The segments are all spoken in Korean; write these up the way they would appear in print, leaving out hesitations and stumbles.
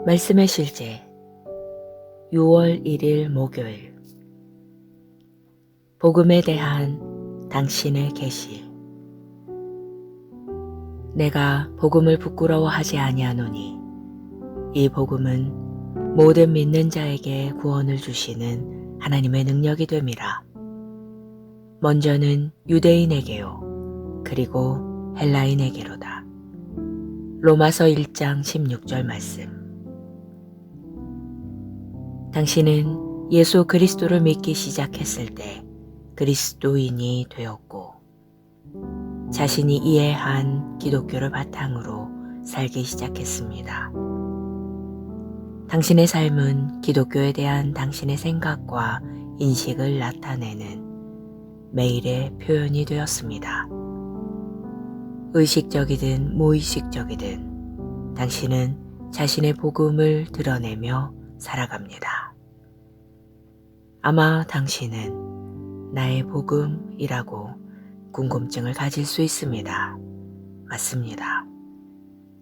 말씀의 실제 6월 1일 목요일 복음에 대한 당신의 계시. 내가 복음을 부끄러워하지 아니하노니 이 복음은 모든 믿는 자에게 구원을 주시는 하나님의 능력이 됨이라. 먼저는 유대인에게요 그리고 헬라인에게로다. 로마서 1장 16절 말씀. 당신은 예수 그리스도를 믿기 시작했을 때 그리스도인이 되었고 자신이 이해한 기독교를 바탕으로 살기 시작했습니다. 당신의 삶은 기독교에 대한 당신의 생각과 인식을 나타내는 매일의 표현이 되었습니다. 의식적이든 무의식적이든 당신은 자신의 복음을 드러내며 살아갑니다. 아마 당신은 나의 복음이라고 궁금증을 가질 수 있습니다. 맞습니다.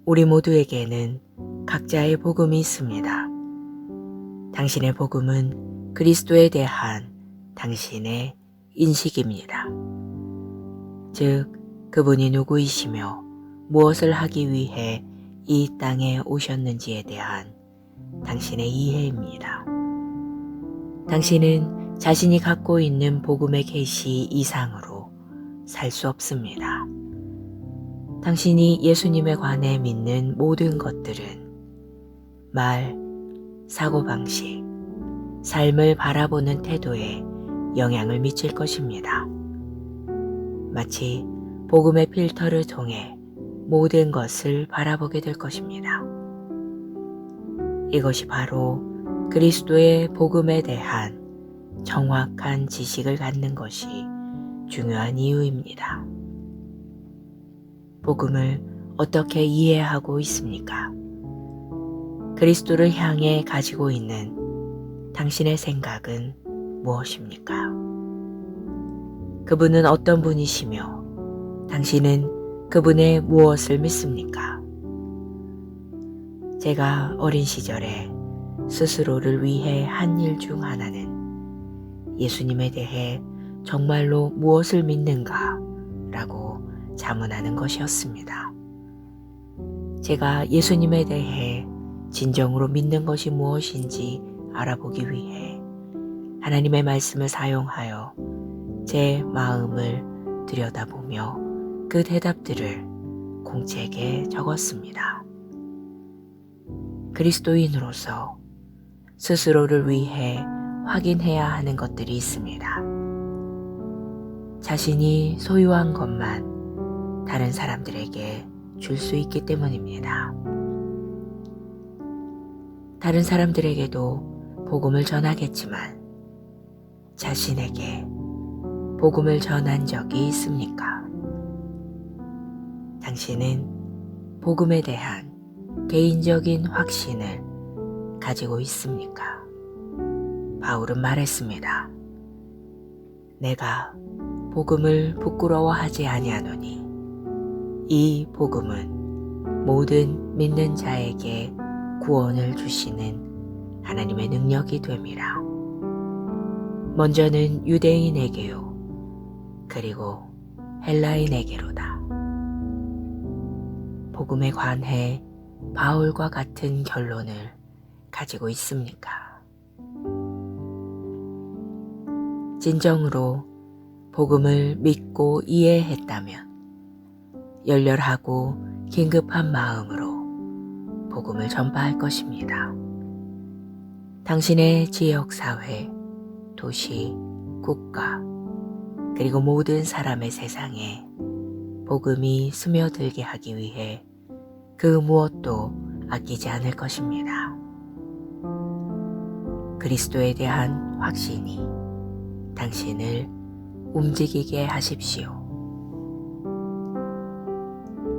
우리 모두에게는 각자의 복음이 있습니다. 당신의 복음은 그리스도에 대한 당신의 인식입니다. 즉, 그분이 누구이시며 무엇을 하기 위해 이 땅에 오셨는지에 대한 당신의 이해입니다. 당신은 자신이 갖고 있는 복음의 계시 이상으로 살 수 없습니다. 당신이 예수님에 관해 믿는 모든 것들은 말, 사고방식, 삶을 바라보는 태도에 영향을 미칠 것입니다. 마치 복음의 필터를 통해 모든 것을 바라보게 될 것입니다. 이것이 바로 그리스도의 복음에 대한 정확한 지식을 갖는 것이 중요한 이유입니다. 복음을 어떻게 이해하고 있습니까? 그리스도를 향해 가지고 있는 당신의 생각은 무엇입니까? 그분은 어떤 분이시며 당신은 그분의 무엇을 믿습니까? 제가 어린 시절에 스스로를 위해 한 일 중 하나는 예수님에 대해 정말로 무엇을 믿는가 라고 자문하는 것이었습니다. 제가 예수님에 대해 진정으로 믿는 것이 무엇인지 알아보기 위해 하나님의 말씀을 사용하여 제 마음을 들여다보며 그 대답들을 공책에 적었습니다. 그리스도인으로서 스스로를 위해 확인해야 하는 것들이 있습니다. 자신이 소유한 것만 다른 사람들에게 줄 수 있기 때문입니다. 다른 사람들에게도 복음을 전하겠지만 자신에게 복음을 전한 적이 있습니까? 당신은 복음에 대한 개인적인 확신을 가지고 있습니까? 바울은 말했습니다. 내가 복음을 부끄러워하지 아니하노니 이 복음은 모든 믿는 자에게 구원을 주시는 하나님의 능력이 됨이라. 먼저는 유대인에게요 그리고 헬라인에게로다. 복음에 관해 바울과 같은 결론을 가지고 있습니까? 진정으로 복음을 믿고 이해했다면 열렬하고 긴급한 마음으로 복음을 전파할 것입니다. 당신의 지역사회, 도시, 국가, 그리고 모든 사람의 세상에 복음이 스며들게 하기 위해 그 무엇도 아끼지 않을 것입니다. 그리스도에 대한 확신이 당신을 움직이게 하십시오.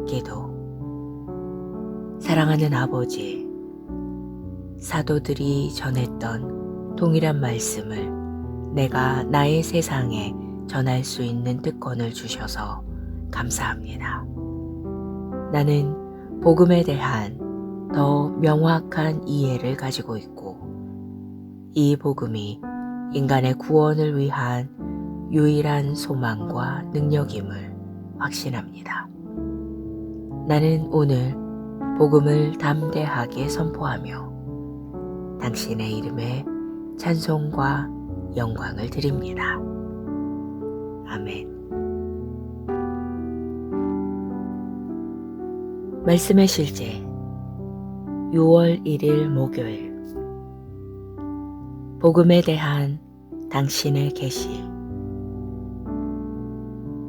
기도. 사랑하는 아버지, 사도들이 전했던 동일한 말씀을 내가 나의 세상에 전할 수 있는 특권을 주셔서 감사합니다. 나는 복음에 대한 더 명확한 이해를 가지고 있고 이 복음이 인간의 구원을 위한 유일한 소망과 능력임을 확신합니다. 나는 오늘 복음을 담대하게 선포하며 당신의 이름에 찬송과 영광을 드립니다. 아멘. 말씀의 실제 6월 1일 목요일 복음에 대한 당신의 계시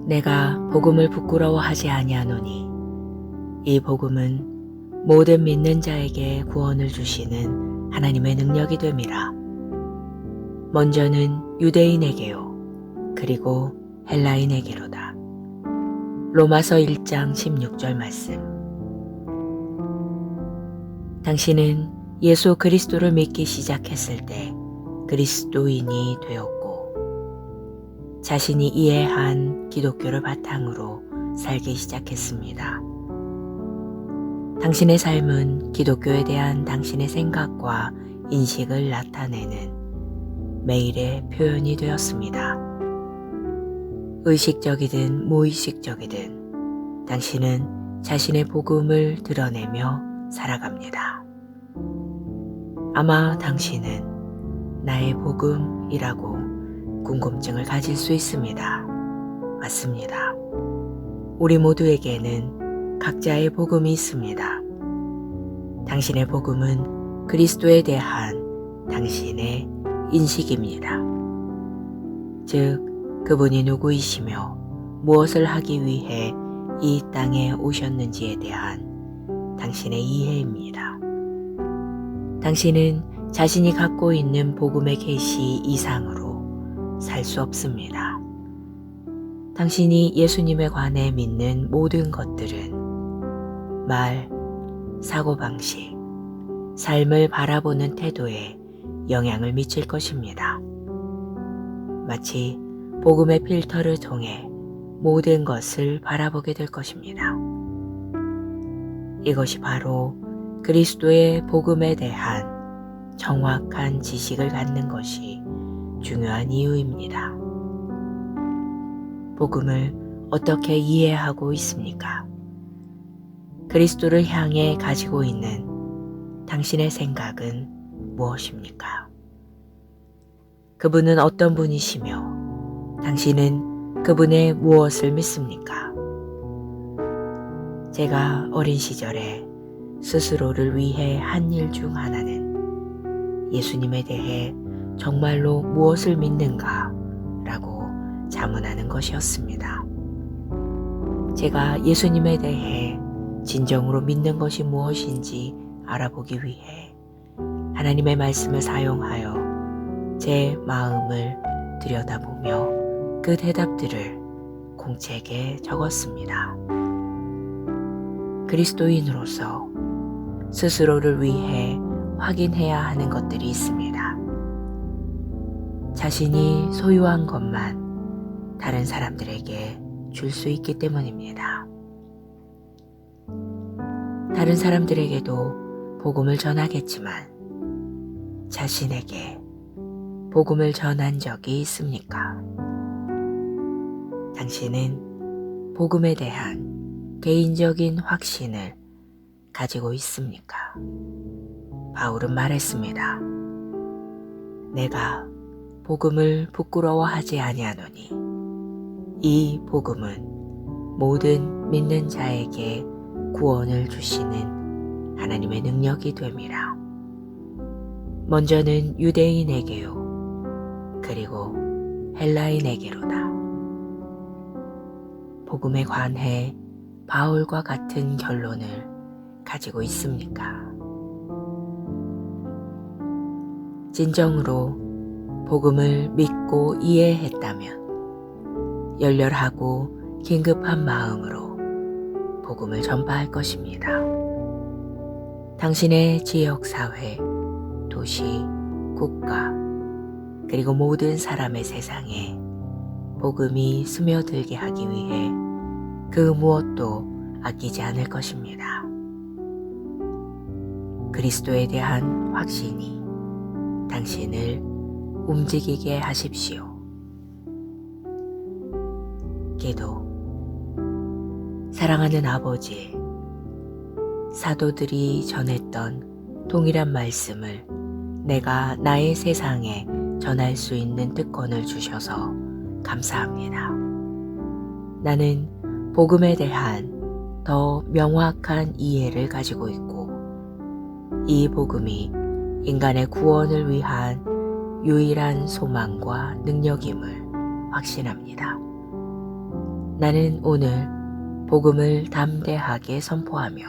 내가 복음을 부끄러워하지 아니하노니 이 복음은 모든 믿는 자에게 구원을 주시는 하나님의 능력이 됨이라. 먼저는 유대인에게요 그리고 헬라인에게로다. 로마서 1장 16절 말씀. 당신은 예수 그리스도를 믿기 시작했을 때 그리스도인이 되었고 자신이 이해한 기독교를 바탕으로 살기 시작했습니다. 당신의 삶은 기독교에 대한 당신의 생각과 인식을 나타내는 매일의 표현이 되었습니다. 의식적이든 무의식적이든 당신은 자신의 복음을 드러내며 살아갑니다. 아마 당신은 나의 복음이라고 궁금증을 가질 수 있습니다. 맞습니다. 우리 모두에게는 각자의 복음이 있습니다. 당신의 복음은 그리스도에 대한 당신의 인식입니다. 즉, 그분이 누구이시며 무엇을 하기 위해 이 땅에 오셨는지에 대한 당신의 이해입니다. 당신은 자신이 갖고 있는 복음의 계시 이상으로 살 수 없습니다. 당신이 예수님에 관해 믿는 모든 것들은 말, 사고방식, 삶을 바라보는 태도에 영향을 미칠 것입니다. 마치 복음의 필터를 통해 모든 것을 바라보게 될 것입니다. 이것이 바로 그리스도의 복음에 대한 정확한 지식을 갖는 것이 중요한 이유입니다. 복음을 어떻게 이해하고 있습니까? 그리스도를 향해 가지고 있는 당신의 생각은 무엇입니까? 그분은 어떤 분이시며 당신은 그분의 무엇을 믿습니까? 제가 어린 시절에 스스로를 위해 한 일 중 하나는 예수님에 대해 정말로 무엇을 믿는가 라고 자문하는 것이었습니다. 제가 예수님에 대해 진정으로 믿는 것이 무엇인지 알아보기 위해 하나님의 말씀을 사용하여 제 마음을 들여다보며 그 대답들을 공책에 적었습니다. 그리스도인으로서 스스로를 위해 확인해야 하는 것들이 있습니다. 자신이 소유한 것만 다른 사람들에게 줄 수 있기 때문입니다. 다른 사람들에게도 복음을 전하겠지만 자신에게 복음을 전한 적이 있습니까? 당신은 복음에 대한 개인적인 확신을 가지고 있습니까? 바울은 말했습니다. 내가 복음을 부끄러워하지 아니하노니 이 복음은 모든 믿는 자에게 구원을 주시는 하나님의 능력이 됨이라. 먼저는 유대인에게요 그리고 헬라인에게로다. 복음에 관해 바울과 같은 결론을 가지고 있습니까? 진정으로 복음을 믿고 이해했다면 열렬하고 긴급한 마음으로 복음을 전파할 것입니다. 당신의 지역사회, 도시, 국가, 그리고 모든 사람의 세상에 복음이 스며들게 하기 위해 그 무엇도 아끼지 않을 것입니다. 그리스도에 대한 확신이 당신을 움직이게 하십시오. 기도. 사랑하는 아버지, 사도들이 전했던 동일한 말씀을 내가 나의 세상에 전할 수 있는 특권을 주셔서 감사합니다. 나는 복음에 대한 더 명확한 이해를 가지고 있고, 이 복음이 인간의 구원을 위한 유일한 소망과 능력임을 확신합니다. 나는 오늘 복음을 담대하게 선포하며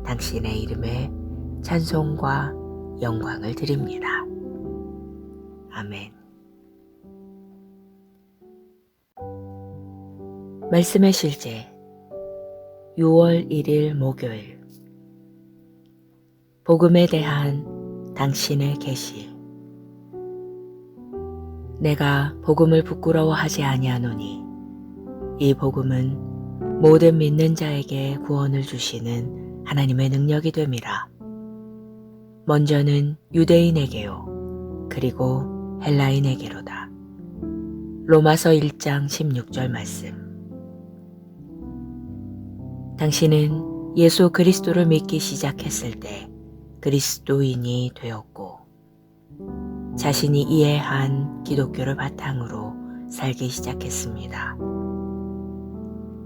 당신의 이름에 찬송과 영광을 드립니다. 아멘. 말씀의 실제 6월 1일 목요일. 복음에 대한 당신의 계시. 내가 복음을 부끄러워하지 아니하노니 이 복음은 모든 믿는 자에게 구원을 주시는 하나님의 능력이 됨이라. 먼저는 유대인에게요, 그리고 헬라인에게로다. 로마서 1장 16절 말씀. 당신은 예수 그리스도를 믿기 시작했을 때 그리스도인이 되었고, 자신이 이해한 기독교를 바탕으로 살기 시작했습니다.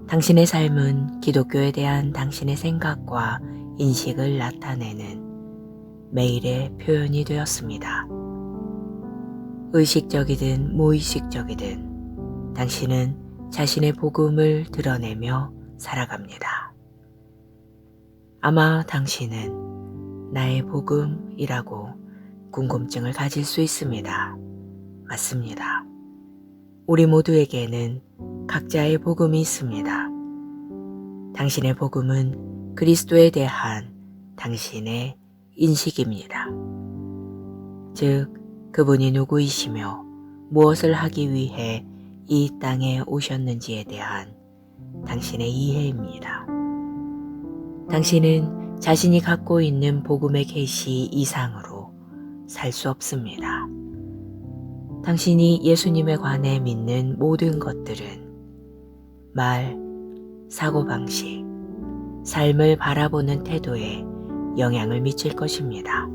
당신의 삶은 기독교에 대한 당신의 생각과 인식을 나타내는 매일의 표현이 되었습니다. 의식적이든 무의식적이든 당신은 자신의 복음을 드러내며 살아갑니다. 아마 당신은 나의 복음이라고 궁금증을 가질 수 있습니다. 맞습니다. 우리 모두에게는 각자의 복음이 있습니다. 당신의 복음은 그리스도에 대한 당신의 인식입니다. 즉, 그분이 누구이시며 무엇을 하기 위해 이 땅에 오셨는지에 대한 당신의 이해입니다. 당신은 자신이 갖고 있는 복음의 계시 이상으로 살 수 없습니다. 당신이 예수님에 관해 믿는 모든 것들은 말, 사고방식, 삶을 바라보는 태도에 영향을 미칠 것입니다.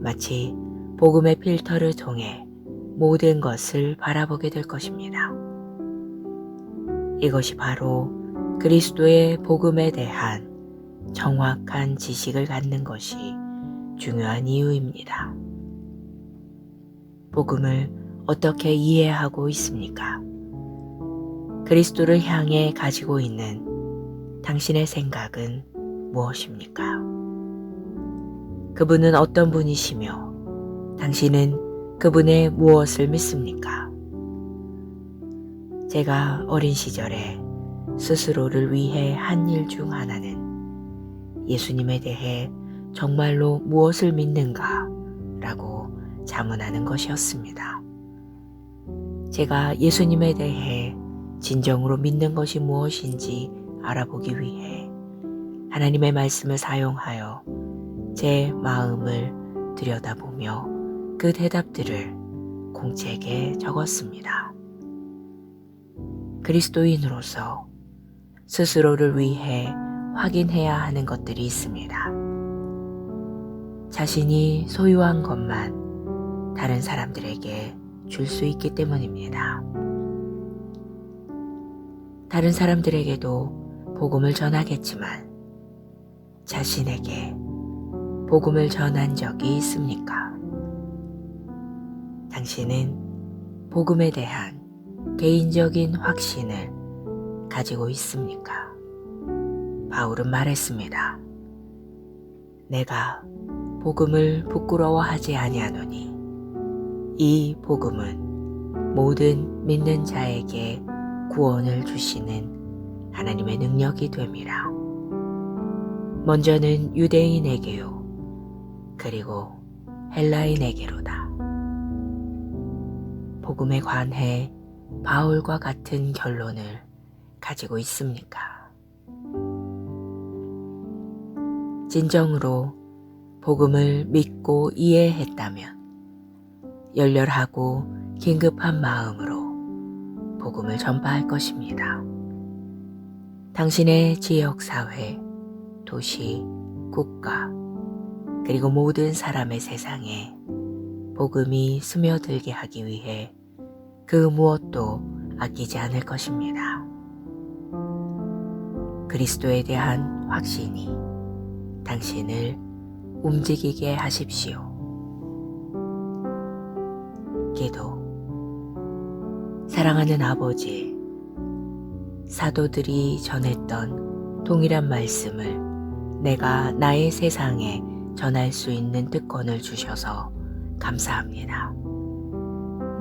마치 복음의 필터를 통해 모든 것을 바라보게 될 것입니다. 이것이 바로 그리스도의 복음에 대한 정확한 지식을 갖는 것이 중요한 이유입니다. 복음을 어떻게 이해하고 있습니까? 그리스도를 향해 가지고 있는 당신의 생각은 무엇입니까? 그분은 어떤 분이시며 당신은 그분의 무엇을 믿습니까? 제가 어린 시절에 스스로를 위해 한 일 중 하나는 예수님에 대해 정말로 무엇을 믿는가 라고 자문하는 것이었습니다. 제가 예수님에 대해 진정으로 믿는 것이 무엇인지 알아보기 위해 하나님의 말씀을 사용하여 제 마음을 들여다보며 그 대답들을 공책에 적었습니다. 그리스도인으로서 스스로를 위해 확인해야 하는 것들이 있습니다. 자신이 소유한 것만 다른 사람들에게 줄 수 있기 때문입니다. 다른 사람들에게도 복음을 전하겠지만 자신에게 복음을 전한 적이 있습니까? 당신은 복음에 대한 개인적인 확신을 가지고 있습니까? 바울은 말했습니다. 내가 복음을 부끄러워하지 아니하노니 이 복음은 모든 믿는 자에게 구원을 주시는 하나님의 능력이 됨이라. 먼저는 유대인에게요, 그리고 헬라인에게로다. 복음에 관해 바울과 같은 결론을 가지고 있습니까? 진정으로 복음을 믿고 이해했다면 열렬하고 긴급한 마음으로 복음을 전파할 것입니다. 당신의 지역사회, 도시, 국가, 그리고 모든 사람의 세상에 복음이 스며들게 하기 위해 그 무엇도 아끼지 않을 것입니다. 그리스도에 대한 확신이 당신을 움직이게 하십시오. 기도. 사랑하는 아버지, 사도들이 전했던 동일한 말씀을 내가 나의 세상에 전할 수 있는 특권을 주셔서 감사합니다.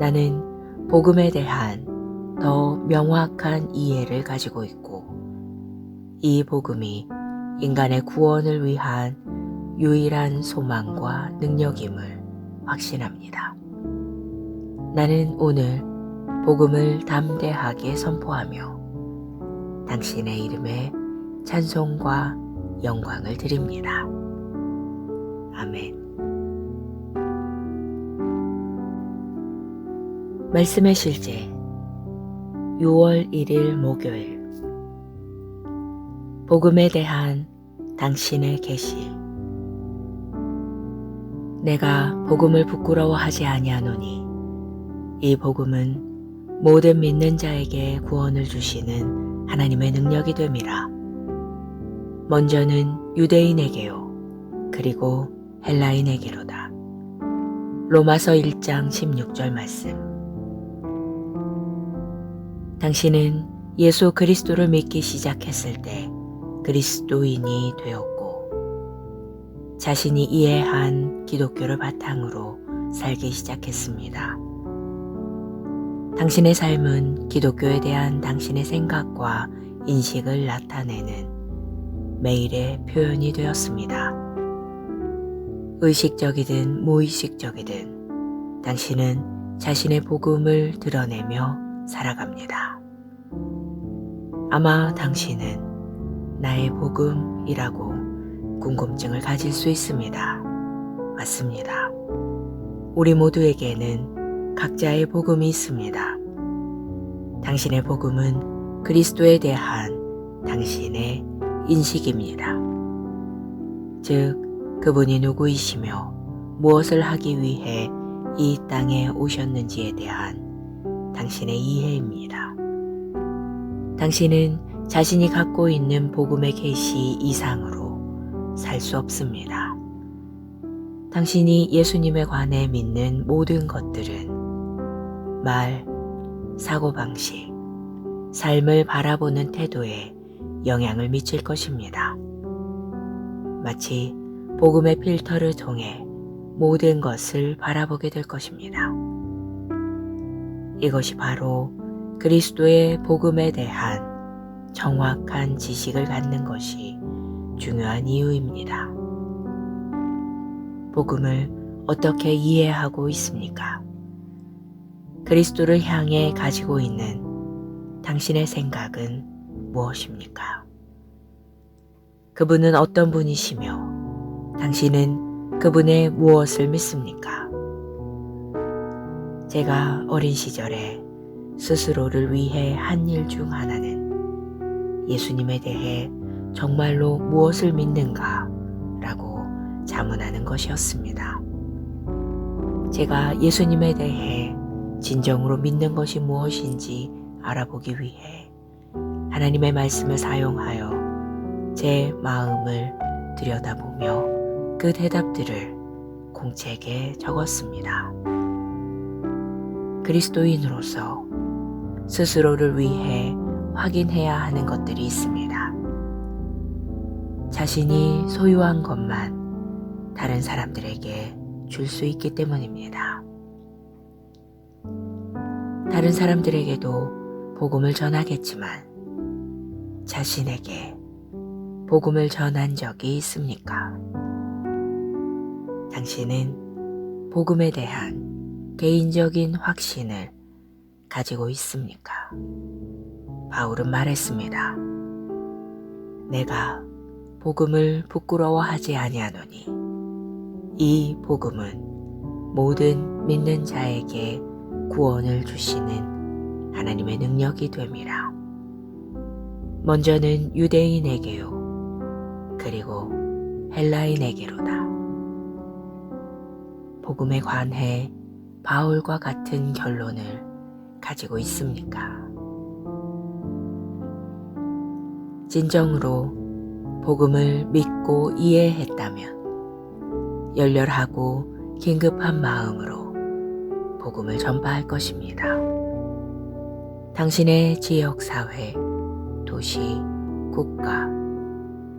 나는 복음에 대한 더 명확한 이해를 가지고 있고 이 복음이 인간의 구원을 위한 유일한 소망과 능력임을 확신합니다. 나는 오늘 복음을 담대하게 선포하며 당신의 이름에 찬송과 영광을 드립니다. 아멘. 말씀의 실제 6월 1일 목요일. 복음에 대한 당신의 계시. 내가 복음을 부끄러워하지 아니하노니 이 복음은 모든 믿는 자에게 구원을 주시는 하나님의 능력이 됨이라. 먼저는 유대인에게요 그리고 헬라인에게로다. 로마서 1장 16절 말씀. 당신은 예수 그리스도를 믿기 시작했을 때 그리스도인이 되었고 자신이 이해한 기독교를 바탕으로 살기 시작했습니다. 당신의 삶은 기독교에 대한 당신의 생각과 인식을 나타내는 매일의 표현이 되었습니다. 의식적이든 무의식적이든 당신은 자신의 복음을 드러내며 살아갑니다. 아마 당신은 나의 복음이라고 궁금증을 가질 수 있습니다. 맞습니다. 우리 모두에게는 각자의 복음이 있습니다. 당신의 복음은 그리스도에 대한 당신의 인식입니다. 즉, 그분이 누구이시며 무엇을 하기 위해 이 땅에 오셨는지에 대한 당신의 이해입니다. 당신은 자신이 갖고 있는 복음의 계시 이상으로 살 수 없습니다. 당신이 예수님에 관해 믿는 모든 것들은 말, 사고방식, 삶을 바라보는 태도에 영향을 미칠 것입니다. 마치 복음의 필터를 통해 모든 것을 바라보게 될 것입니다. 이것이 바로 그리스도의 복음에 대한 정확한 지식을 갖는 것이 중요한 이유입니다. 복음을 어떻게 이해하고 있습니까? 그리스도를 향해 가지고 있는 당신의 생각은 무엇입니까? 그분은 어떤 분이시며 당신은 그분의 무엇을 믿습니까? 제가 어린 시절에 스스로를 위해 한 일 중 하나는 예수님에 대해 정말로 무엇을 믿는가 라고 자문하는 것이었습니다. 제가 예수님에 대해 진정으로 믿는 것이 무엇인지 알아보기 위해 하나님의 말씀을 사용하여 제 마음을 들여다보며 그 대답들을 공책에 적었습니다. 그리스도인으로서 스스로를 위해 확인해야 하는 것들이 있습니다. 자신이 소유한 것만 다른 사람들에게 줄 수 있기 때문입니다. 다른 사람들에게도 복음을 전하겠지만 자신에게 복음을 전한 적이 있습니까? 당신은 복음에 대한 개인적인 확신을 가지고 있습니까? 바울은 말했습니다. 내가 복음을 부끄러워하지 아니하노니 이 복음은 모든 믿는 자에게 구원을 주시는 하나님의 능력이 됨이라. 먼저는 유대인에게요 그리고 헬라인에게로다. 복음에 관해 바울과 같은 결론을 가지고 있습니까? 진정으로 복음을 믿고 이해했다면 열렬하고 긴급한 마음으로 복음을 전파할 것입니다. 당신의 지역사회, 도시, 국가,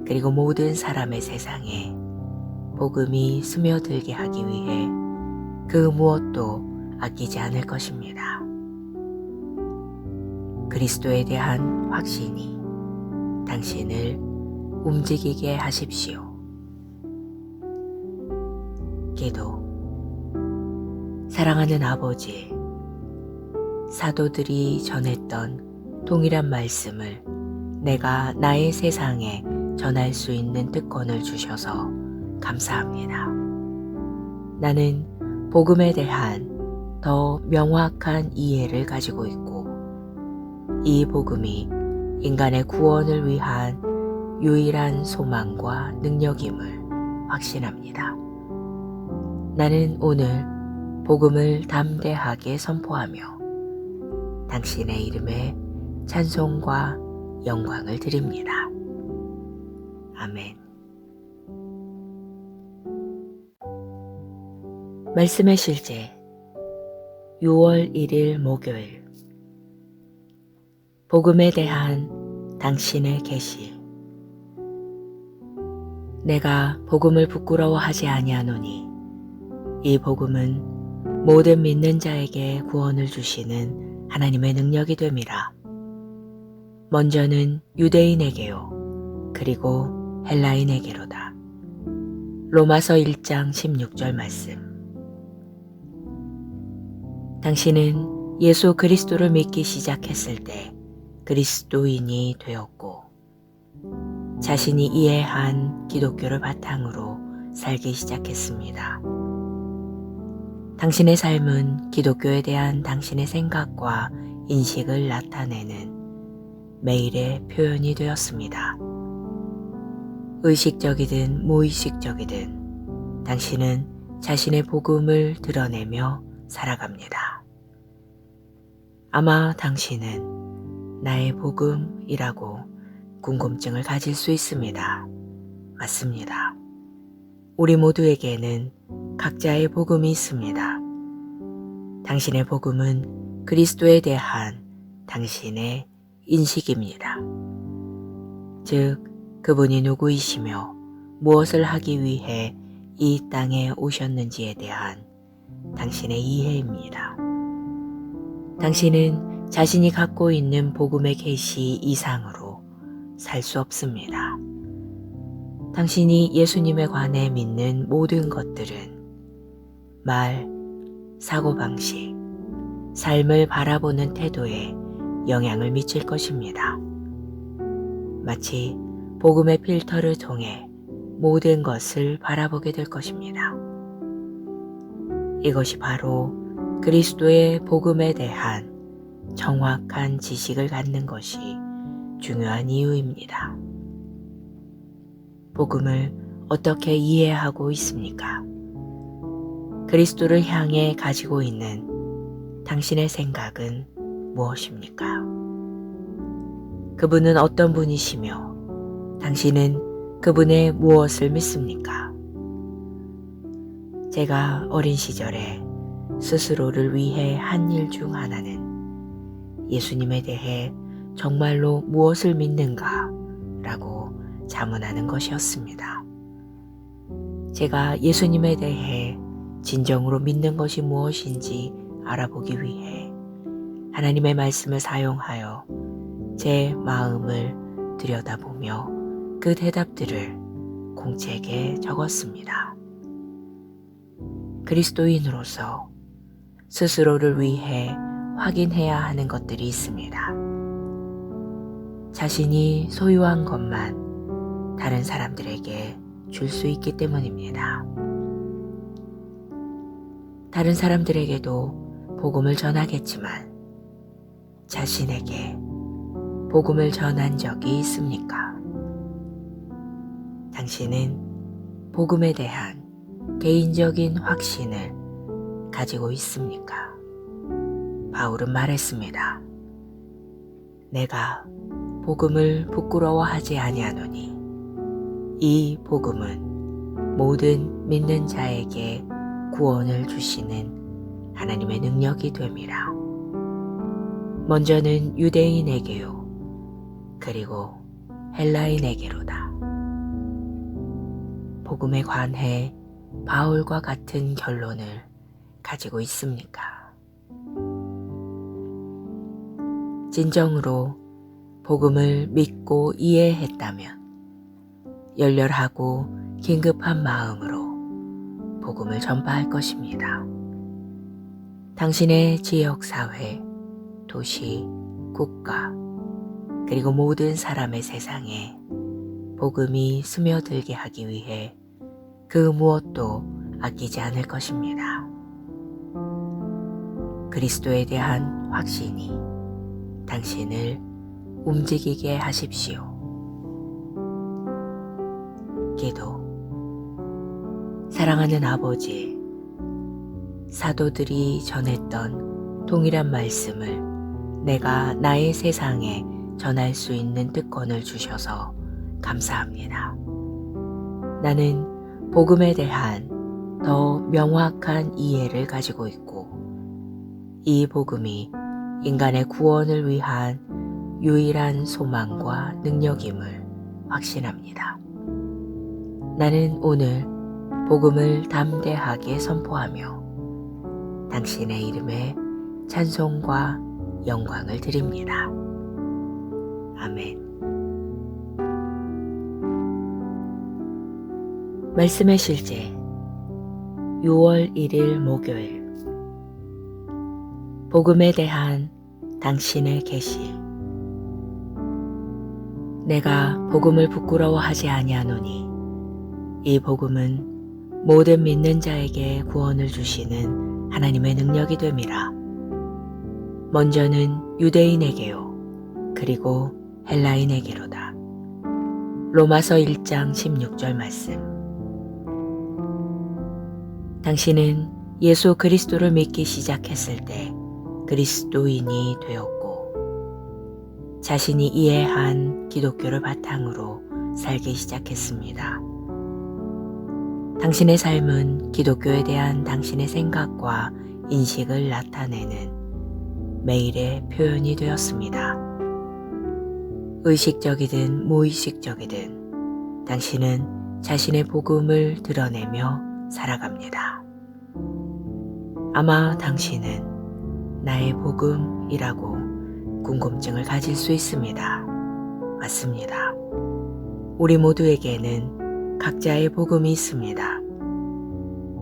그리고 모든 사람의 세상에 복음이 스며들게 하기 위해 그 무엇도 아끼지 않을 것입니다. 그리스도에 대한 확신이 당신을 움직이게 하십시오. 기도. 사랑하는 아버지, 사도들이 전했던 동일한 말씀을 내가 나의 세상에 전할 수 있는 특권을 주셔서 감사합니다. 나는 복음에 대한 더 명확한 이해를 가지고 있고 이 복음이 인간의 구원을 위한 유일한 소망과 능력임을 확신합니다. 나는 오늘 복음을 담대하게 선포하며 당신의 이름에 찬송과 영광을 드립니다. 아멘. 말씀의 실제 6월 1일 목요일. 복음에 대한 당신의 계시. 내가 복음을 부끄러워하지 아니하노니 이 복음은 모든 믿는 자에게 구원을 주시는 하나님의 능력이 됨이라. 먼저는 유대인에게요 그리고 헬라인에게로다. 로마서 1장 16절 말씀. 당신은 예수 그리스도를 믿기 시작했을 때 그리스도인이 되었고 자신이 이해한 기독교를 바탕으로 살기 시작했습니다. 당신의 삶은 기독교에 대한 당신의 생각과 인식을 나타내는 매일의 표현이 되었습니다. 의식적이든 무의식적이든 당신은 자신의 복음을 드러내며 살아갑니다. 아마 당신은 나의 복음이라고 궁금증을 가질 수 있습니다. 맞습니다. 우리 모두에게는 각자의 복음이 있습니다. 당신의 복음은 그리스도에 대한 당신의 인식입니다. 즉, 그분이 누구이시며 무엇을 하기 위해 이 땅에 오셨는지에 대한 당신의 이해입니다. 당신은 자신이 갖고 있는 복음의 계시 이상으로 살 수 없습니다. 당신이 예수님에 관해 믿는 모든 것들은 말, 사고방식, 삶을 바라보는 태도에 영향을 미칠 것입니다. 마치 복음의 필터를 통해 모든 것을 바라보게 될 것입니다. 이것이 바로 그리스도의 복음에 대한 정확한 지식을 갖는 것이 중요한 이유입니다. 복음을 어떻게 이해하고 있습니까? 그리스도를 향해 가지고 있는 당신의 생각은 무엇입니까? 그분은 어떤 분이시며 당신은 그분의 무엇을 믿습니까? 제가 어린 시절에 스스로를 위해 한 일 중 하나는 예수님에 대해 정말로 무엇을 믿는가 라고 자문하는 것이었습니다. 제가 예수님에 대해 진정으로 믿는 것이 무엇인지 알아보기 위해 하나님의 말씀을 사용하여 제 마음을 들여다보며 그 대답들을 공책에 적었습니다. 그리스도인으로서 스스로를 위해 확인해야 하는 것들이 있습니다. 자신이 소유한 것만 다른 사람들에게 줄 수 있기 때문입니다. 다른 사람들에게도 복음을 전하겠지만 자신에게 복음을 전한 적이 있습니까? 당신은 복음에 대한 개인적인 확신을 가지고 있습니까? 바울은 말했습니다. 내가 복음을 부끄러워하지 아니하노니 이 복음은 모든 믿는 자에게 구원을 주시는 하나님의 능력이 됨이라. 먼저는 유대인에게요, 그리고 헬라인에게로다. 복음에 관해 바울과 같은 결론을 가지고 있습니까? 진정으로 복음을 믿고 이해했다면 열렬하고 긴급한 마음으로 복음을 전파할 것입니다. 당신의 지역사회, 도시, 국가, 그리고 모든 사람의 세상에 복음이 스며들게 하기 위해 그 무엇도 아끼지 않을 것입니다. 그리스도에 대한 확신이 당신을 움직이게 하십시오. 기도. 사랑하는 아버지, 사도들이 전했던 동일한 말씀을 내가 나의 세상에 전할 수 있는 특권을 주셔서 감사합니다. 나는 복음에 대한 더 명확한 이해를 가지고 있고 이 복음이 인간의 구원을 위한 유일한 소망과 능력임을 확신합니다. 나는 오늘 복음을 담대하게 선포하며 당신의 이름에 찬송과 영광을 드립니다. 아멘. 말씀의 실제 6월 1일 목요일. 복음에 대한 당신의 계시. 내가 복음을 부끄러워하지 아니하노니 이 복음은 모든 믿는 자에게 구원을 주시는 하나님의 능력이 됨이라. 먼저는 유대인에게요, 그리고 헬라인에게로다. 로마서 1장 16절 말씀. 당신은 예수 그리스도를 믿기 시작했을 때 그리스도인이 되었고 자신이 이해한 기독교를 바탕으로 살기 시작했습니다. 당신의 삶은 기독교에 대한 당신의 생각과 인식을 나타내는 매일의 표현이 되었습니다. 의식적이든 무의식적이든 당신은 자신의 복음을 드러내며 살아갑니다. 아마 당신은 나의 복음이라고 궁금증을 가질 수 있습니다. 맞습니다. 우리 모두에게는 각자의 복음이 있습니다.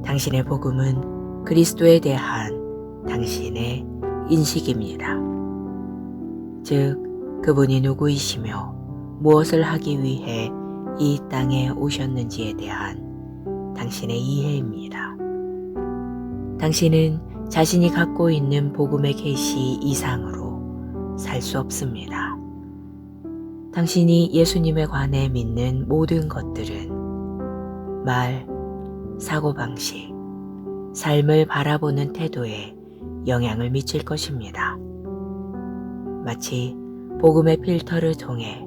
당신의 복음은 그리스도에 대한 당신의 인식입니다. 즉, 그분이 누구이시며 무엇을 하기 위해 이 땅에 오셨는지에 대한 당신의 이해입니다. 당신은 자신이 갖고 있는 복음의 계시 이상으로 살 수 없습니다. 당신이 예수님에 관해 믿는 모든 것들은 말, 사고방식, 삶을 바라보는 태도에 영향을 미칠 것입니다. 마치 복음의 필터를 통해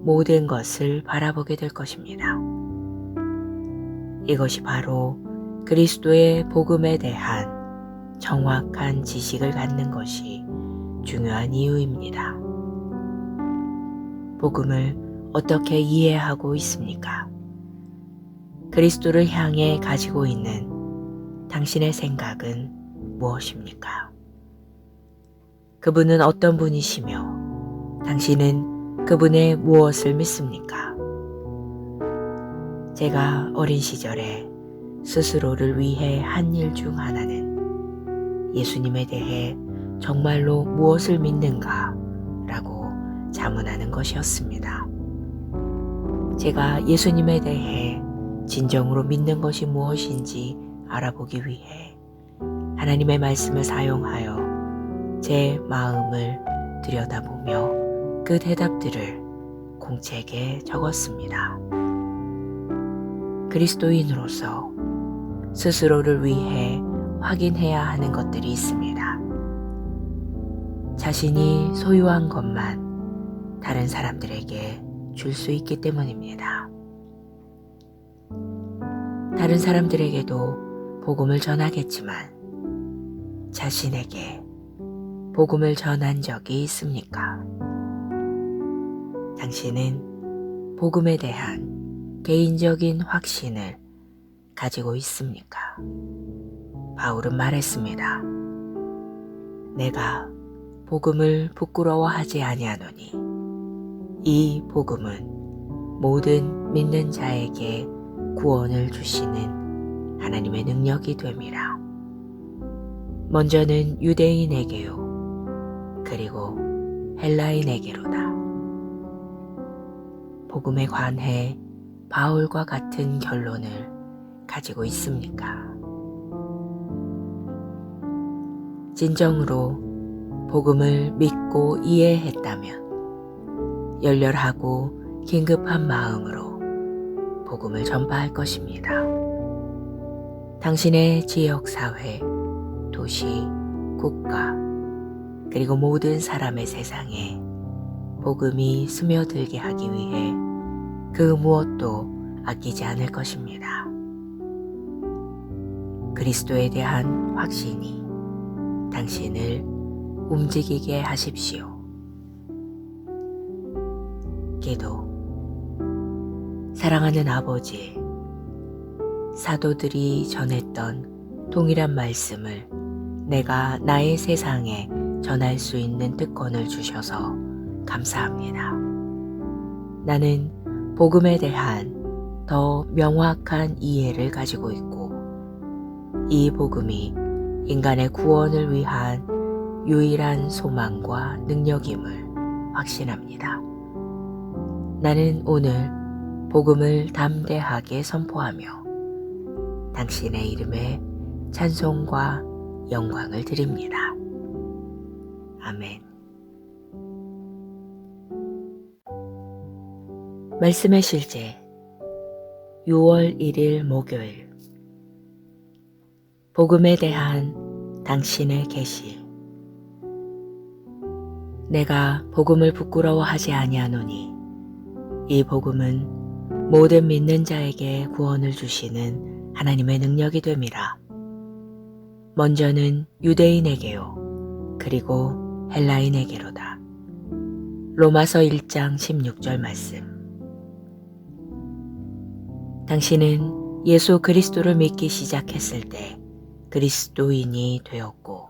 모든 것을 바라보게 될 것입니다. 이것이 바로 그리스도의 복음에 대한 정확한 지식을 갖는 것이 중요한 이유입니다. 복음을 어떻게 이해하고 있습니까? 그리스도를 향해 가지고 있는 당신의 생각은 무엇입니까? 그분은 어떤 분이시며 당신은 그분의 무엇을 믿습니까? 제가 어린 시절에 스스로를 위해 한 일 중 하나는 예수님에 대해 정말로 무엇을 믿는가 라고 자문하는 것이었습니다. 제가 예수님에 대해 진정으로 믿는 것이 무엇인지 알아보기 위해 하나님의 말씀을 사용하여 제 마음을 들여다보며 그 대답들을 공책에 적었습니다. 그리스도인으로서 스스로를 위해 확인해야 하는 것들이 있습니다. 자신이 소유한 것만 다른 사람들에게 줄 수 있기 때문입니다. 다른 사람들에게도 복음을 전하겠지만 자신에게 복음을 전한 적이 있습니까? 당신은 복음에 대한 개인적인 확신을 가지고 있습니까? 바울은 말했습니다. 내가 복음을 부끄러워하지 아니하노니 이 복음은 모든 믿는 자에게 구원을 주시는 하나님의 능력이 됨이라. 먼저는 유대인에게요, 그리고 헬라인에게로다. 복음에 관해 바울과 같은 결론을 가지고 있습니까? 진정으로 복음을 믿고 이해했다면 열렬하고 긴급한 마음으로 복음을 전파할 것입니다. 당신의 지역사회, 도시, 국가, 그리고 모든 사람의 세상에 복음이 스며들게 하기 위해 그 무엇도 아끼지 않을 것입니다. 그리스도에 대한 확신이 당신을 움직이게 하십시오. 기도. 사랑하는 아버지, 사도들이 전했던 동일한 말씀을 내가 나의 세상에 전할 수 있는 특권을 주셔서 감사합니다. 나는 복음에 대한 더 명확한 이해를 가지고 있고 이 복음이 인간의 구원을 위한 유일한 소망과 능력임을 확신합니다. 나는 오늘 복음을 담대하게 선포하며 당신의 이름에 찬송과 영광을 드립니다. 아멘. 말씀의 실제 6월 1일 목요일. 복음에 대한 당신의 계시. 내가 복음을 부끄러워하지 아니하노니 이 복음은 모든 믿는 자에게 구원을 주시는 하나님의 능력이 됨이라. 먼저는 유대인에게요, 그리고 헬라인에게로다. 로마서 1장 16절 말씀. 당신은 예수 그리스도를 믿기 시작했을 때 그리스도인이 되었고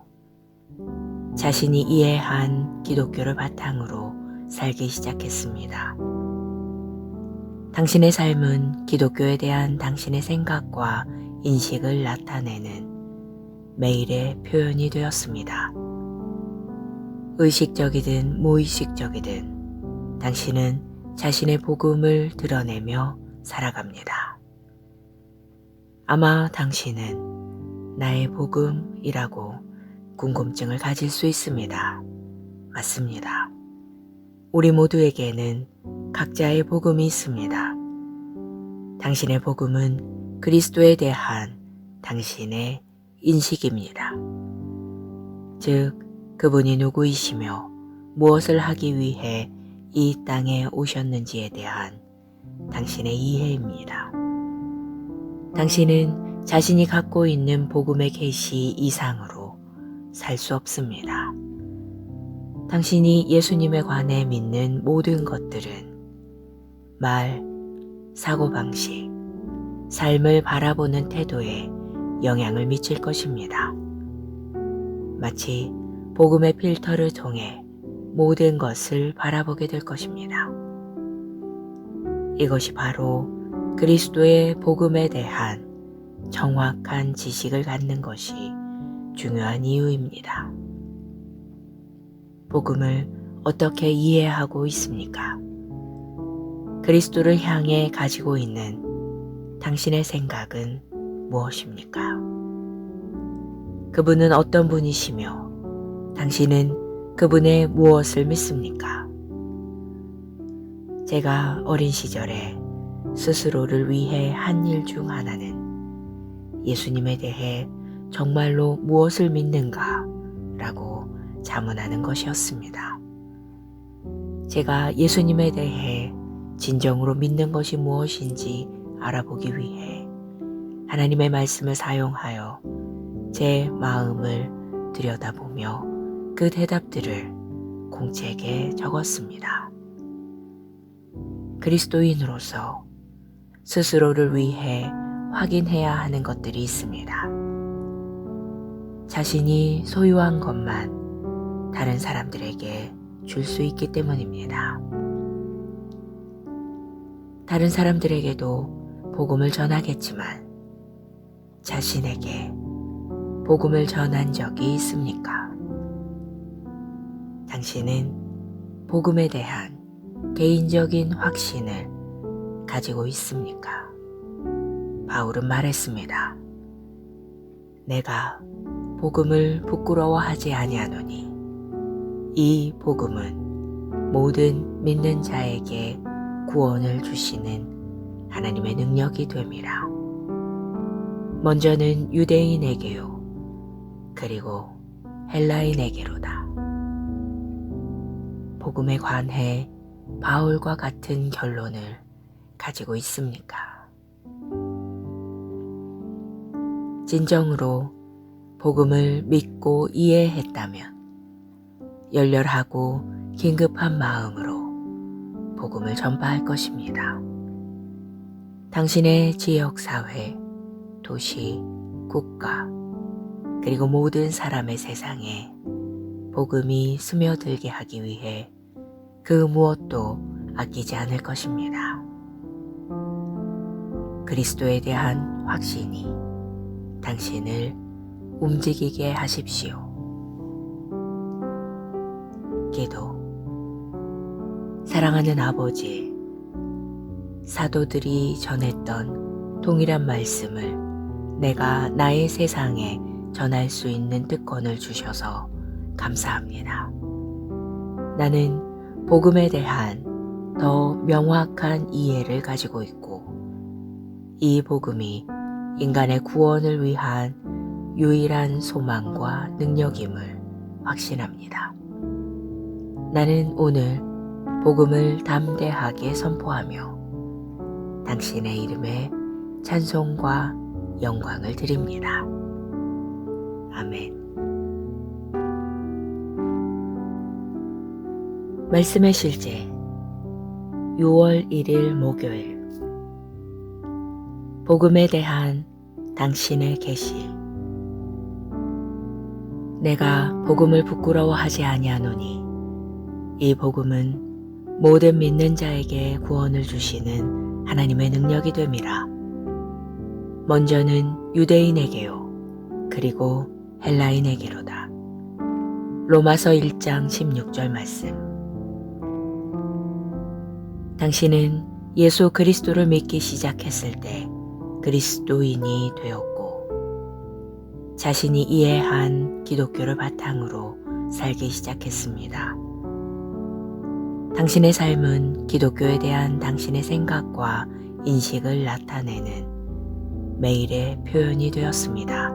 자신이 이해한 기독교를 바탕으로 살기 시작했습니다. 당신의 삶은 기독교에 대한 당신의 생각과 인식을 나타내는 매일의 표현이 되었습니다. 의식적이든 무의식적이든 당신은 자신의 복음을 드러내며 살아갑니다. 아마 당신은 나의 복음이라고 궁금증을 가질 수 있습니다. 맞습니다. 우리 모두에게는 각자의 복음이 있습니다. 당신의 복음은 그리스도에 대한 당신의 인식입니다. 즉, 그분이 누구이시며 무엇을 하기 위해 이 땅에 오셨는지에 대한 당신의 이해입니다. 당신은 자신이 갖고 있는 복음의 계시 이상으로 살 수 없습니다. 당신이 예수님에 관해 믿는 모든 것들은 말, 사고방식, 삶을 바라보는 태도에 영향을 미칠 것입니다. 마치 복음의 필터를 통해 모든 것을 바라보게 될 것입니다. 이것이 바로 그리스도의 복음에 대한 정확한 지식을 갖는 것이 중요한 이유입니다. 복음을 어떻게 이해하고 있습니까? 그리스도를 향해 가지고 있는 당신의 생각은 무엇입니까? 그분은 어떤 분이시며 당신은 그분의 무엇을 믿습니까? 제가 어린 시절에 스스로를 위해 한 일 중 하나는 예수님에 대해 정말로 무엇을 믿는가 라고 자문하는 것이었습니다. 제가 예수님에 대해 진정으로 믿는 것이 무엇인지 알아보기 위해 하나님의 말씀을 사용하여 제 마음을 들여다보며 그 대답들을 공책에 적었습니다. 그리스도인으로서 스스로를 위해 확인해야 하는 것들이 있습니다. 자신이 소유한 것만 다른 사람들에게 줄 수 있기 때문입니다. 다른 사람들에게도 복음을 전하겠지만 자신에게 복음을 전한 적이 있습니까? 당신은 복음에 대한 개인적인 확신을 가지고 있습니까? 바울은 말했습니다. 내가 복음을 부끄러워하지 아니하노니 이 복음은 모든 믿는 자에게 구원을 주시는 하나님의 능력이 됨이라. 먼저는 유대인에게요, 그리고 헬라인에게로다. 복음에 관해 바울과 같은 결론을 가지고 있습니까? 진정으로 복음을 믿고 이해했다면 열렬하고 긴급한 마음으로 복음을 전파할 것입니다. 당신의 지역사회, 도시, 국가, 그리고 모든 사람의 세상에 복음이 스며들게 하기 위해 그 무엇도 아끼지 않을 것입니다. 그리스도에 대한 확신이 당신을 움직이게 하십시오. 기도. 사랑하는 아버지, 사도들이 전했던 동일한 말씀을 내가 나의 세상에 전할 수 있는 특권을 주셔서 감사합니다. 나는 복음에 대한 더 명확한 이해를 가지고 있고 이 복음이 인간의 구원을 위한 유일한 소망과 능력임을 확신합니다. 나는 오늘 복음을 담대하게 선포하며 당신의 이름에 찬송과 영광을 드립니다. 아멘. 말씀의 실제 6월 1일 목요일. 복음에 대한 당신의 계시. 내가 복음을 부끄러워하지 아니하노니 이 복음은 모든 믿는 자에게 구원을 주시는 하나님의 능력이 됨이라. 먼저는 유대인에게요, 그리고 헬라인에게로다. 로마서 1장 16절 말씀. 당신은 예수 그리스도를 믿기 시작했을 때 그리스도인이 되었고 자신이 이해한 기독교를 바탕으로 살기 시작했습니다. 당신의 삶은 기독교에 대한 당신의 생각과 인식을 나타내는 매일의 표현이 되었습니다.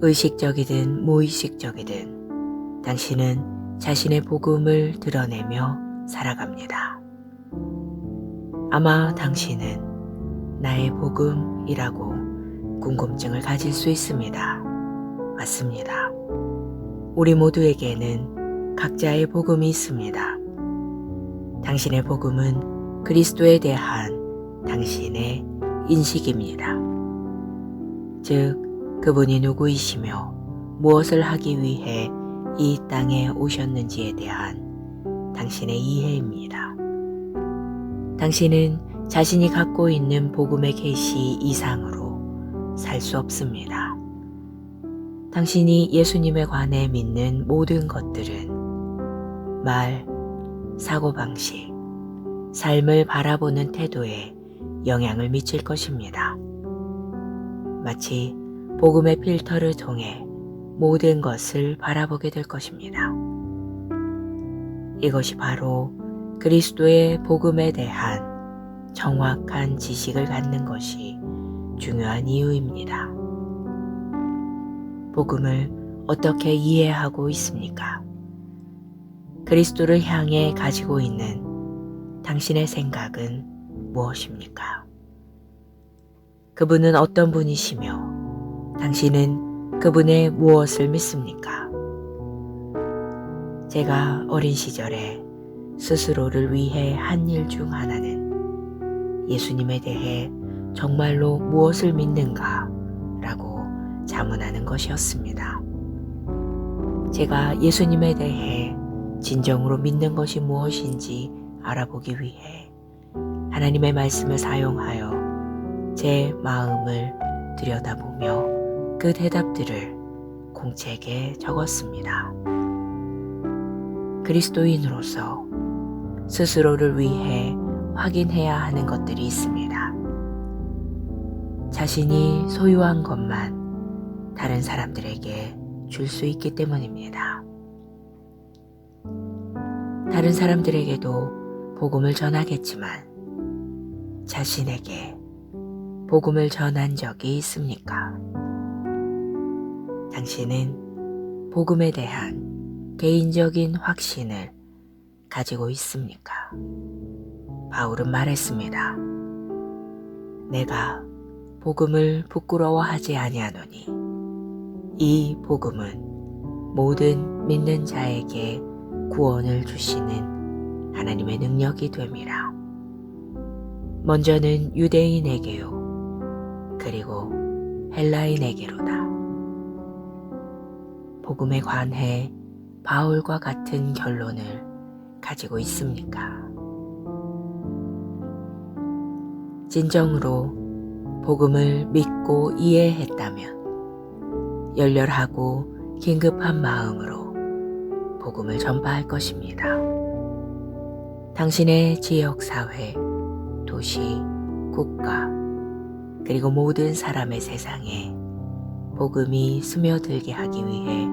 의식적이든 무의식적이든 당신은 자신의 복음을 드러내며 살아갑니다. 아마 당신은 나의 복음이라고 궁금증을 가질 수 있습니다. 맞습니다. 우리 모두에게는 각자의 복음이 있습니다. 당신의 복음은 그리스도에 대한 당신의 인식입니다. 즉, 그분이 누구이시며 무엇을 하기 위해 이 땅에 오셨는지에 대한 당신의 이해입니다. 당신은 자신이 갖고 있는 복음의 계시 이상으로 살 수 없습니다. 당신이 예수님에 관해 믿는 모든 것들은 말, 사고방식, 삶을 바라보는 태도에 영향을 미칠 것입니다. 마치 복음의 필터를 통해 모든 것을 바라보게 될 것입니다. 이것이 바로 그리스도의 복음에 대한 정확한 지식을 갖는 것이 중요한 이유입니다. 복음을 어떻게 이해하고 있습니까? 그리스도를 향해 가지고 있는 당신의 생각은 무엇입니까? 그분은 어떤 분이시며 당신은 그분의 무엇을 믿습니까? 제가 어린 시절에 스스로를 위해 한 일 중 하나는 예수님에 대해 정말로 무엇을 믿는가 라고 자문하는 것이었습니다. 제가 예수님에 대해 진정으로 믿는 것이 무엇인지 알아보기 위해 하나님의 말씀을 사용하여 제 마음을 들여다보며 그 대답들을 공책에 적었습니다. 그리스도인으로서 스스로를 위해 확인해야 하는 것들이 있습니다. 자신이 소유한 것만 다른 사람들에게 줄 수 있기 때문입니다. 다른 사람들에게도 복음을 전하겠지만 자신에게 복음을 전한 적이 있습니까? 당신은 복음에 대한 개인적인 확신을 가지고 있습니까? 바울은 말했습니다. 내가 복음을 부끄러워하지 아니하노니 이 복음은 모든 믿는 자에게 구원을 주시는 하나님의 능력이 됨이라. 먼저는 유대인에게요, 그리고 헬라인에게로다. 복음에 관해 바울과 같은 결론을 가지고 있습니까? 진정으로 복음을 믿고 이해했다면 열렬하고 긴급한 마음으로 복음을 전파할 것입니다. 당신의 지역사회, 도시, 국가, 그리고 모든 사람의 세상에 복음이 스며들게 하기 위해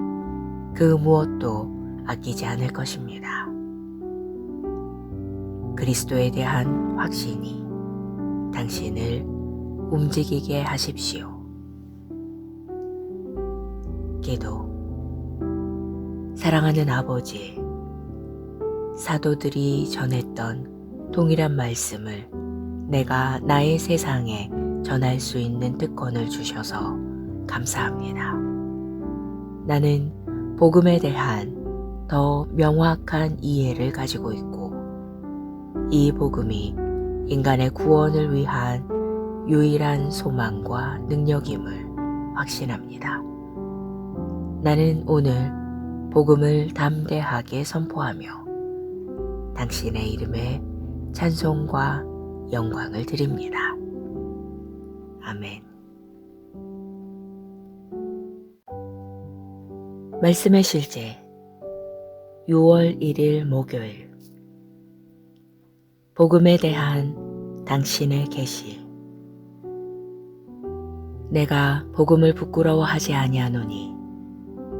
그 무엇도 아끼지 않을 것입니다. 그리스도에 대한 확신이 당신을 움직이게 하십시오. 기도. 사랑하는 아버지, 사도들이 전했던 동일한 말씀을 내가 나의 세상에 전할 수 있는 특권을 주셔서 감사합니다. 나는 복음에 대한 더 명확한 이해를 가지고 있고 이 복음이 인간의 구원을 위한 유일한 소망과 능력임을 확신합니다. 나는 오늘 복음을 담대하게 선포하며 당신의 이름에 찬송과 영광을 드립니다. 아멘. 말씀의 실제 6월 1일 목요일. 복음에 대한 당신의 계시. 내가 복음을 부끄러워하지 아니하노니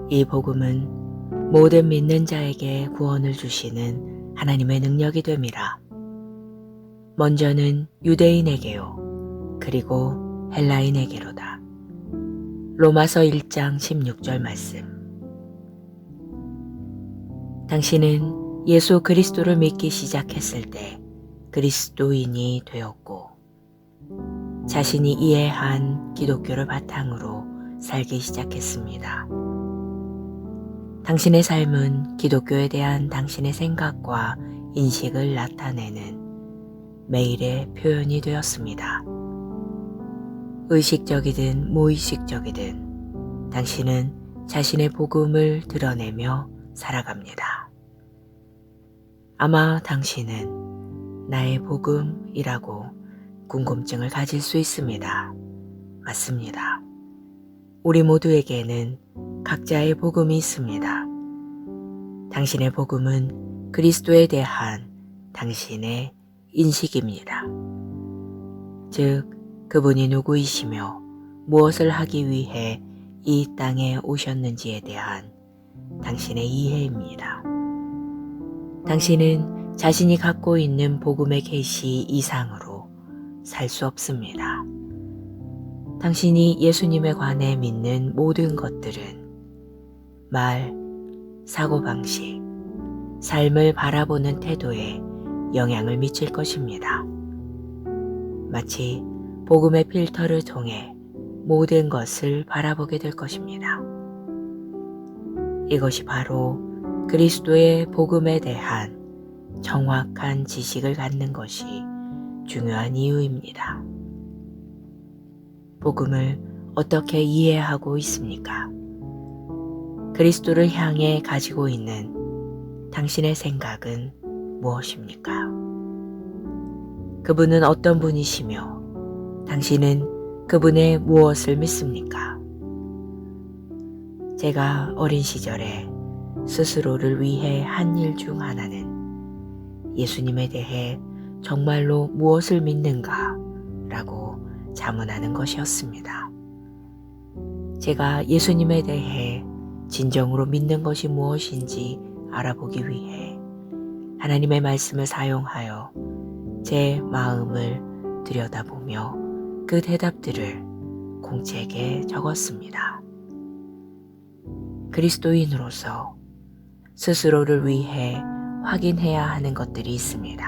이 복음은 모든 믿는 자에게 구원을 주시는 하나님의 능력이 됨이라. 먼저는 유대인에게요, 그리고 헬라인에게로다. 로마서 1장 16절 말씀. 당신은 예수 그리스도를 믿기 시작했을 때 그리스도인이 되었고 자신이 이해한 기독교를 바탕으로 살기 시작했습니다. 당신의 삶은 기독교에 대한 당신의 생각과 인식을 나타내는 매일의 표현이 되었습니다. 의식적이든 무의식적이든 당신은 자신의 복음을 드러내며 살아갑니다. 아마 당신은 나의 복음이라고 궁금증을 가질 수 있습니다. 맞습니다. 우리 모두에게는 각자의 복음이 있습니다. 당신의 복음은 그리스도에 대한 당신의 인식입니다. 즉, 그분이 누구이시며 무엇을 하기 위해 이 땅에 오셨는지에 대한 당신의 이해입니다. 당신은 자신이 갖고 있는 복음의 계시 이상으로 살 수 없습니다. 당신이 예수님에 관해 믿는 모든 것들은 말, 사고방식, 삶을 바라보는 태도에 영향을 미칠 것입니다. 마치 복음의 필터를 통해 모든 것을 바라보게 될 것입니다. 이것이 바로 그리스도의 복음에 대한 정확한 지식을 갖는 것이 중요한 이유입니다. 복음을 어떻게 이해하고 있습니까? 그리스도를 향해 가지고 있는 당신의 생각은 무엇입니까? 그분은 어떤 분이시며 당신은 그분의 무엇을 믿습니까? 제가 어린 시절에 스스로를 위해 한 일 중 하나는 예수님에 대해 정말로 무엇을 믿는가 라고 자문하는 것이었습니다. 제가 예수님에 대해 진정으로 믿는 것이 무엇인지 알아보기 위해 하나님의 말씀을 사용하여 제 마음을 들여다보며 그 대답들을 공책에 적었습니다. 그리스도인으로서 스스로를 위해 확인해야 하는 것들이 있습니다.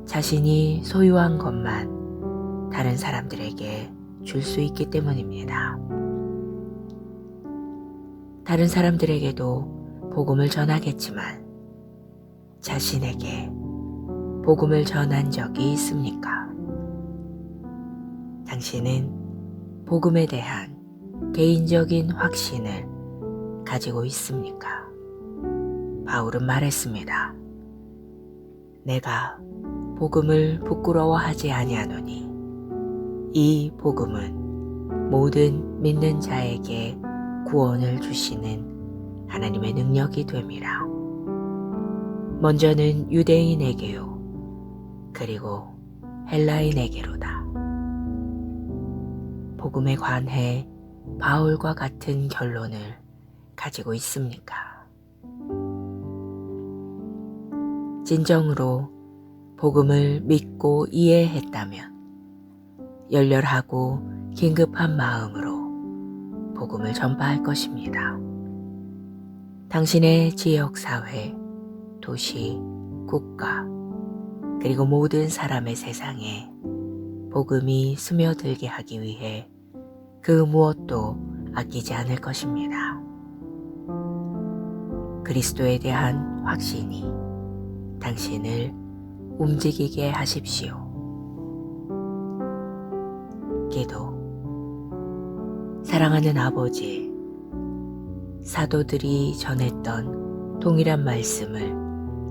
자신이 소유한 것만 다른 사람들에게 줄 수 있기 때문입니다. 다른 사람들에게도 복음을 전하겠지만 자신에게 복음을 전한 적이 있습니까? 당신은 복음에 대한 개인적인 확신을 가지고 있습니까? 바울은 말했습니다. 내가 복음을 부끄러워하지 아니하노니 이 복음은 모든 믿는 자에게 구원을 주시는 하나님의 능력이 됨이라. 먼저는 유대인에게요, 그리고 헬라인에게로다. 복음에 관해 바울과 같은 결론을 가지고 있습니까? 진정으로 복음을 믿고 이해했다면 열렬하고 긴급한 마음으로 복음을 전파할 것입니다. 당신의 지역사회, 도시, 국가, 그리고 모든 사람의 세상에 복음이 스며들게 하기 위해 그 무엇도 아끼지 않을 것입니다. 그리스도에 대한 확신이 당신을 움직이게 하십시오. 기도. 사랑하는 아버지, 사도들이 전했던 동일한 말씀을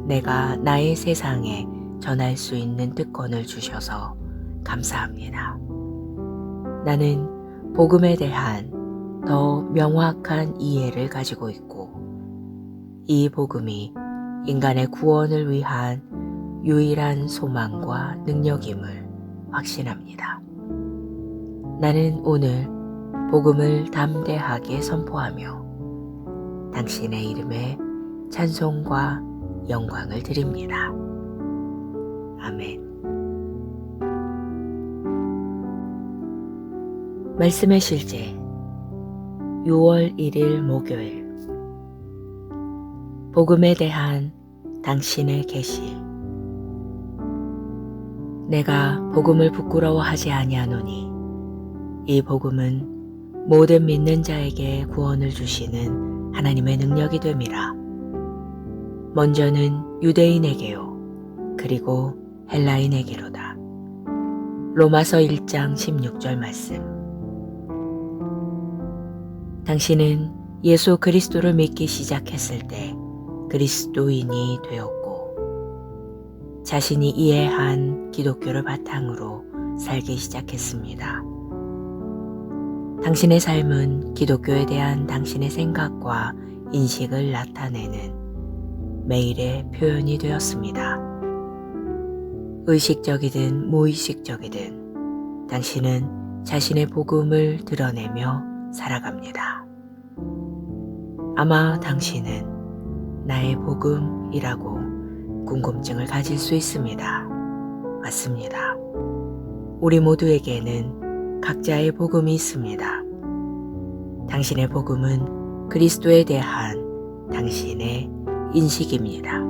내가 나의 세상에 전할 수 있는 특권을 주셔서 감사합니다. 나는 복음에 대한 더 명확한 이해를 가지고 있고 이 복음이 인간의 구원을 위한 유일한 소망과 능력임을 확신합니다. 나는 오늘 복음을 담대하게 선포하며 당신의 이름에 찬송과 영광을 드립니다. 아멘. 말씀의 실제 6월 1일 목요일. 복음에 대한 당신의 계시. 내가 복음을 부끄러워하지 아니하노니 이 복음은 모든 믿는 자에게 구원을 주시는 하나님의 능력이 됨이라. 먼저는 유대인에게요, 그리고 헬라인에게로다. 로마서 1장 16절 말씀. 당신은 예수 그리스도를 믿기 시작했을 때 그리스도인이 되었고 자신이 이해한 기독교를 바탕으로 살기 시작했습니다. 당신의 삶은 기독교에 대한 당신의 생각과 인식을 나타내는 매일의 표현이 되었습니다. 의식적이든 무의식적이든 당신은 자신의 복음을 드러내며 살아갑니다. 아마 당신은 나의 복음이라고 궁금증을 가질 수 있습니다. 맞습니다. 우리 모두에게는 각자의 복음이 있습니다. 당신의 복음은 그리스도에 대한 당신의 인식입니다.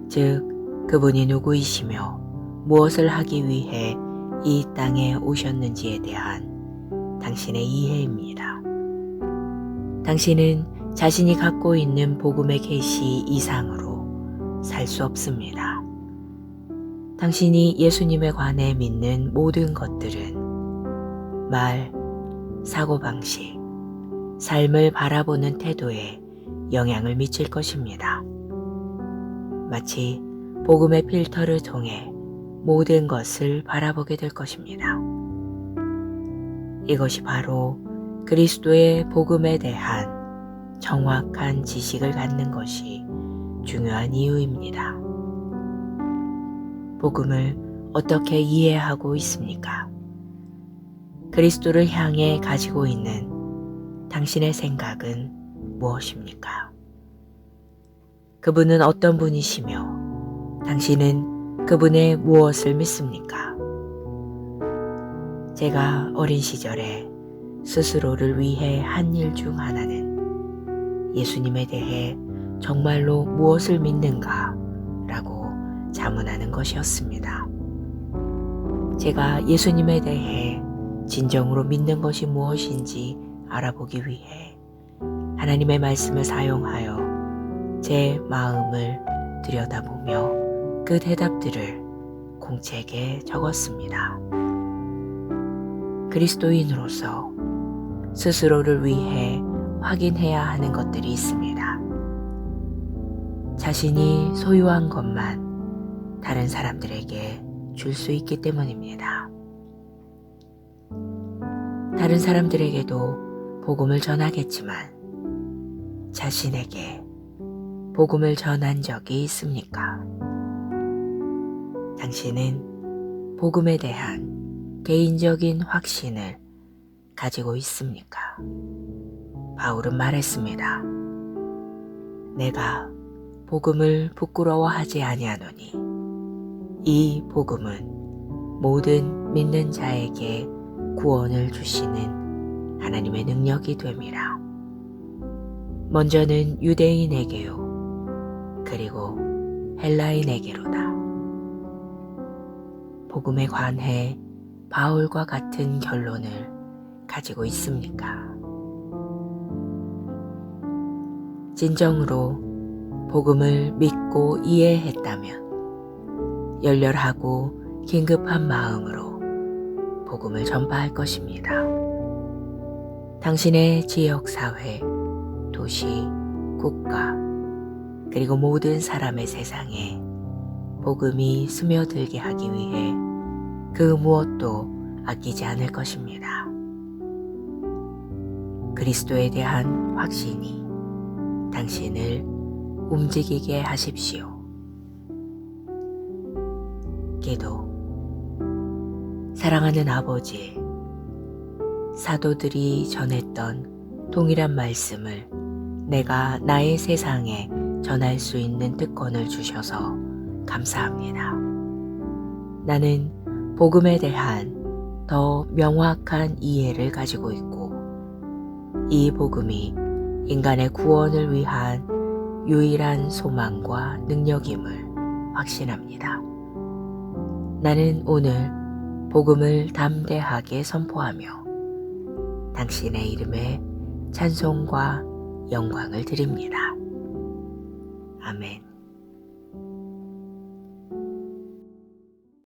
즉, 그분이 누구이시며 무엇을 하기 위해 이 땅에 오셨는지에 대한 당신의 이해입니다. 당신은 자신이 갖고 있는 복음의 계시 이상으로 살 수 없습니다. 당신이 예수님에 관해 믿는 모든 것들은 말, 사고방식, 삶을 바라보는 태도에 영향을 미칠 것입니다. 마치 복음의 필터를 통해 모든 것을 바라보게 될 것입니다. 이것이 바로 그리스도의 복음에 대한 정확한 지식을 갖는 것이 중요한 이유입니다. 복음을 어떻게 이해하고 있습니까? 그리스도를 향해 가지고 있는 당신의 생각은 무엇입니까? 그분은 어떤 분이시며 당신은 그분의 무엇을 믿습니까? 제가 어린 시절에 스스로를 위해 한 일 중 하나는 예수님에 대해 정말로 무엇을 믿는가 라고 자문하는 것이었습니다. 제가 예수님에 대해 진정으로 믿는 것이 무엇인지 알아보기 위해 하나님의 말씀을 사용하여 제 마음을 들여다보며 그 대답들을 공책에 적었습니다. 그리스도인으로서 스스로를 위해 확인해야 하는 것들이 있습니다. 자신이 소유한 것만 다른 사람들에게 줄 수 있기 때문입니다. 다른 사람들에게도 복음을 전하겠지만 자신에게 복음을 전한 적이 있습니까? 당신은 복음에 대한 개인적인 확신을 가지고 있습니까? 바울은 말했습니다. 내가 복음을 부끄러워하지 아니하노니 이 복음은 모든 믿는 자에게 구원을 주시는 하나님의 능력이 됨이라. 먼저는 유대인에게요, 그리고 헬라인에게로다. 복음에 관해 바울과 같은 결론을 가지고 있습니까? 진정으로 복음을 믿고 이해했다면 열렬하고 긴급한 마음으로 복음을 전파할 것입니다. 당신의 지역사회, 도시, 국가, 그리고 모든 사람의 세상에 복음이 스며들게 하기 위해 그 무엇도 아끼지 않을 것입니다. 그리스도에 대한 확신이 당신을 움직이게 하십시오. 기도. 사랑하는 아버지, 사도들이 전했던 동일한 말씀을 내가 나의 세상에 전할 수 있는 특권을 주셔서 감사합니다. 나는 복음에 대한 더 명확한 이해를 가지고 있고 이 복음이 인간의 구원을 위한 유일한 소망과 능력임을 확신합니다. 나는 오늘 복음을 담대하게 선포하며 당신의 이름에 찬송과 영광을 드립니다. 아멘.